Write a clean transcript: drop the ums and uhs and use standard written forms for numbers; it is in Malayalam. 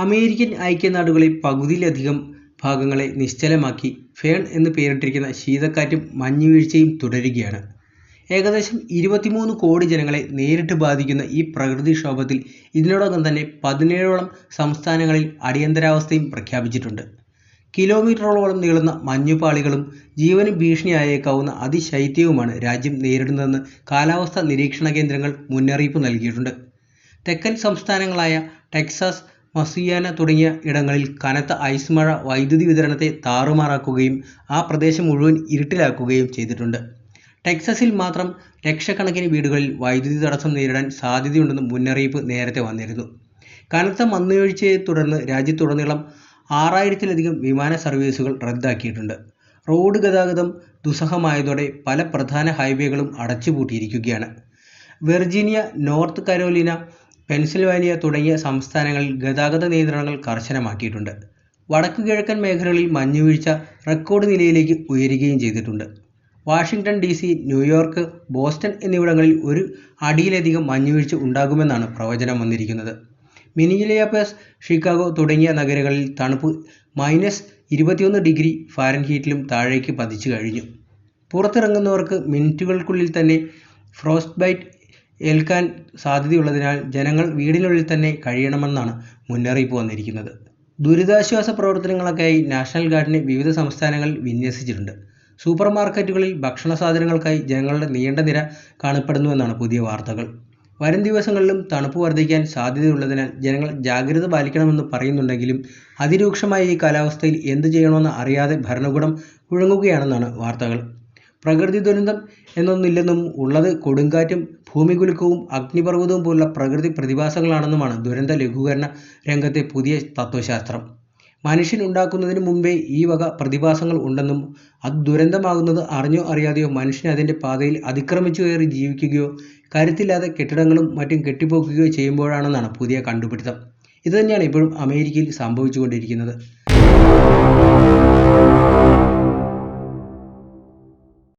അമേരിക്കൻ ഐക്യനാടുകളെ പകുതിയിലധികം ഭാഗങ്ങളെ നിശ്ചലമാക്കി ഫേൺ എന്ന് പേരിട്ടിരിക്കുന്ന ശീതക്കാറ്റും മഞ്ഞുവീഴ്ചയും തുടരുകയാണ്. ഏകദേശം 23 കോടി ജനങ്ങളെ നേരിട്ട് ബാധിക്കുന്ന ഈ പ്രകൃതിക്ഷോഭത്തിൽ ഇതിനോടകം തന്നെ 17ഓളം സംസ്ഥാനങ്ങളിൽ അടിയന്തരാവസ്ഥയും പ്രഖ്യാപിച്ചിട്ടുണ്ട്. കിലോമീറ്ററുകളോളം നീളുന്ന മഞ്ഞുപാളികളും ജീവന് ഭീഷണിയായേക്കാവുന്ന അതിശൈത്യവുമാണ് രാജ്യം നേരിടുന്നതെന്ന് കാലാവസ്ഥാ നിരീക്ഷണ കേന്ദ്രങ്ങൾ മുന്നറിയിപ്പ് നൽകിയിട്ടുണ്ട്. തെക്കൻ സംസ്ഥാനങ്ങളായ ടെക്സാസ്, മസിയാന തുടങ്ങിയ ഇടങ്ങളിൽ കനത്ത ഐസ് മഴ വൈദ്യുതി വിതരണത്തെ താറുമാറാക്കുകയും ആ പ്രദേശം മുഴുവൻ ഇരുട്ടിലാക്കുകയും ചെയ്തിട്ടുണ്ട്. ടെക്സസിൽ മാത്രം ലക്ഷക്കണക്കിന് വീടുകളിൽ വൈദ്യുതി തടസ്സം നേരിടാൻ സാധ്യതയുണ്ടെന്ന് മുന്നറിയിപ്പ് നേരത്തെ വന്നിരുന്നു. കനത്ത മഞ്ഞുവീഴ്ചയെ തുടർന്ന് രാജ്യത്തുടനീളം 6000-ലധികം വിമാന സർവീസുകൾ റദ്ദാക്കിയിട്ടുണ്ട്. റോഡ് ഗതാഗതം ദുസ്സഹമായതോടെ പല പ്രധാന ഹൈവേകളും അടച്ചുപൂട്ടിയിരിക്കുകയാണ്. വെർജീനിയ, നോർത്ത് കരോലിന, പെൻസിൽവാനിയ തുടങ്ങിയ സംസ്ഥാനങ്ങളിൽ ഗതാഗത നിയന്ത്രണങ്ങൾ കർശനമാക്കിയിട്ടുണ്ട്. വടക്കു കിഴക്കൻ മേഖലകളിൽ മഞ്ഞുവീഴ്ച റെക്കോർഡ് നിലയിലേക്ക് ഉയരുകയും ചെയ്തിട്ടുണ്ട്. വാഷിംഗ്ടൺ DC, ന്യൂയോർക്ക്, ബോസ്റ്റൺ എന്നിവിടങ്ങളിൽ 1 അടിയിലധികം മഞ്ഞുവീഴ്ച ഉണ്ടാകുമെന്നാണ് പ്രവചനം വന്നിരിക്കുന്നത്. മിനിയാപോളിസ്, ഷിക്കാഗോ തുടങ്ങിയ നഗരങ്ങളിൽ തണുപ്പ് -21 ഡിഗ്രി ഫാരൻഹീറ്റിലും താഴേക്ക് പതിച്ചു കഴിഞ്ഞു. പുറത്തിറങ്ങുന്നവർക്ക് മിനിറ്റുകൾക്കുള്ളിൽ തന്നെ ഫ്രോസ്റ്റ് ബൈറ്റ് ഏൽക്കാൻ സാധ്യതയുള്ളതിനാൽ ജനങ്ങൾ വീടിനുള്ളിൽ തന്നെ കഴിയണമെന്നാണ് മുന്നറിയിപ്പ് വന്നിരിക്കുന്നത്. ദുരിതാശ്വാസ പ്രവർത്തനങ്ങൾക്കായി നാഷണൽ ഗാർഡിനെ വിവിധ സംസ്ഥാനങ്ങളിൽ വിന്യസിച്ചിട്ടുണ്ട്. സൂപ്പർ മാർക്കറ്റുകളിൽ ഭക്ഷണ സാധനങ്ങൾക്കായി ജനങ്ങളുടെ നീണ്ട നിര കാണപ്പെടുന്നുവെന്നാണ് പുതിയ വാർത്തകൾ. വരും ദിവസങ്ങളിലും തണുപ്പ് വർദ്ധിക്കാൻ സാധ്യതയുള്ളതിനാൽ ജനങ്ങൾ ജാഗ്രത പാലിക്കണമെന്ന് പറയുന്നുണ്ടെങ്കിലും അതിരൂക്ഷമായ ഈ കാലാവസ്ഥയിൽ എന്ത് ചെയ്യണമെന്ന് അറിയാതെ ഭരണകൂടം കുഴങ്ങുകയാണെന്നാണ് വാർത്തകൾ. പ്രകൃതി ദുരന്തം എന്നൊന്നില്ലെന്നും ഉള്ളത് കൊടുങ്കാറ്റും ഭൂമികുലുക്കവും അഗ്നിപർവ്വതവും പോലുള്ള പ്രകൃതി പ്രതിഭാസങ്ങളാണെന്നുമാണ് ദുരന്ത ലഘൂകരണ രംഗത്തെ പുതിയ തത്വശാസ്ത്രം. മനുഷ്യൻ ഉണ്ടാക്കുന്നതിന് മുമ്പേ ഈ വക പ്രതിഭാസങ്ങൾ ഉണ്ടെന്നും അത് ദുരന്തമാകുന്നത് അറിഞ്ഞോ അറിയാതെയോ മനുഷ്യൻ അതിൻ്റെ പാതയിൽ അതിക്രമിച്ചു കയറി ജീവിക്കുകയോ കരുത്തില്ലാതെ കെട്ടിടങ്ങളും മറ്റും കെട്ടിപ്പൊക്കുകയോ ചെയ്യുമ്പോഴാണെന്നാണ് പുതിയ കണ്ടുപിടുത്തം. ഇതുതന്നെയാണ് ഇപ്പോഴും അമേരിക്കയിൽ സംഭവിച്ചുകൊണ്ടിരിക്കുന്നത്.